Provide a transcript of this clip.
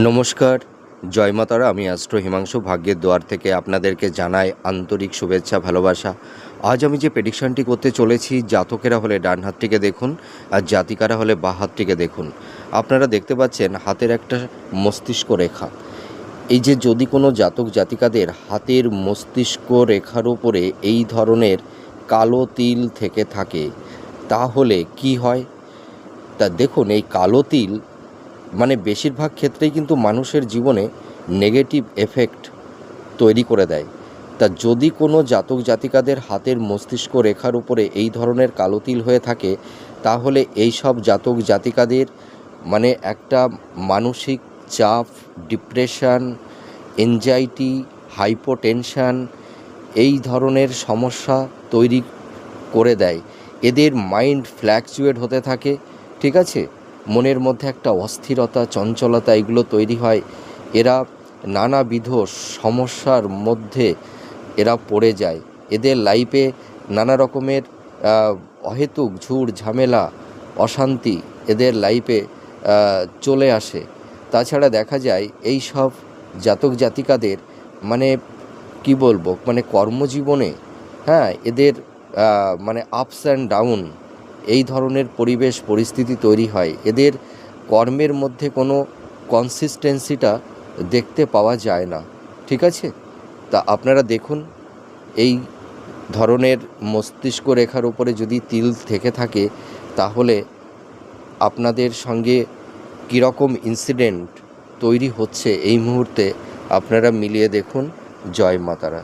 নমস্কার, জয় মা তারা। আমি অ্যাস্ট্রো হিমাংশু ভাগ্যের দুয়ার থেকে আপনাদেরকে জানাই আন্তরিক শুভেচ্ছা, ভালোবাসা। আজ আমি যে প্রেডিকশনটি করতে চলেছি, জাতকেরা হলে ডান হাতটিকে দেখুন আর জাতিকারা হলে বাঁ হাতটিকে দেখুন। আপনারা দেখতে পাচ্ছেন হাতের একটা মস্তিষ্ক রেখা। এই যে যদি কোনো জাতক জাতিকাদের হাতের মস্তিষ্ক রেখার উপরে এই ধরনের কালো তিল থেকে থাকে, তাহলে কি হয়? তা দেখুন, এই কালো তিল মানে বেশিরভাগ ক্ষেত্রেই কিন্তু মানুষের জীবনে নেগেটিভ এফেক্ট তৈরি করে দেয়। তা যদি কোনো জাতক জাতিকাদের হাতের মস্তিষ্ক রেখার উপরে এই ধরনের কালো তিল হয়ে থাকে, তাহলে এই সব জাতক জাতিকাদের মানে একটা মানসিক চাপ, ডিপ্রেশন, এনজাইটি, হাইপোটেনশন এই ধরনের সমস্যা তৈরি করে দেয়। এদের মাইন্ড ফ্ল্যাকচুয়েট হতে থাকে, ঠিক আছে? মনের মধ্যে একটা অস্থিরতা, চঞ্চলতা এগুলো তৈরি হয়। এরা নানাবিধ সমস্যার মধ্যে এরা পড়ে যায়। এদের লাইফে নানা রকমের অহেতুক ঝুট ঝামেলা, অশান্তি এদের লাইফে চলে আসে। তাছাড়া দেখা যায় এই সব জাতক জাতিকাদের মানে কি বলবো, মানে কর্মজীবনে এদের মানে আপস অ্যান্ড ডাউন এই ধরনের পরিবেশ পরিস্থিতি তৈরি হয়। এদের কর্মের মধ্যে কোনো কনসিস্টেন্সিটা দেখতে পাওয়া যায় না, ঠিক আছে? তা আপনারা দেখুন, এই ধরনের মস্তিষ্ক রেখার উপরে যদি তিল থেকে থাকে, তাহলে আপনাদের সঙ্গে কীরকম ইনসিডেন্ট তৈরি হচ্ছে এই মুহূর্তে আপনারা মিলিয়ে দেখুন। জয় মা তারা।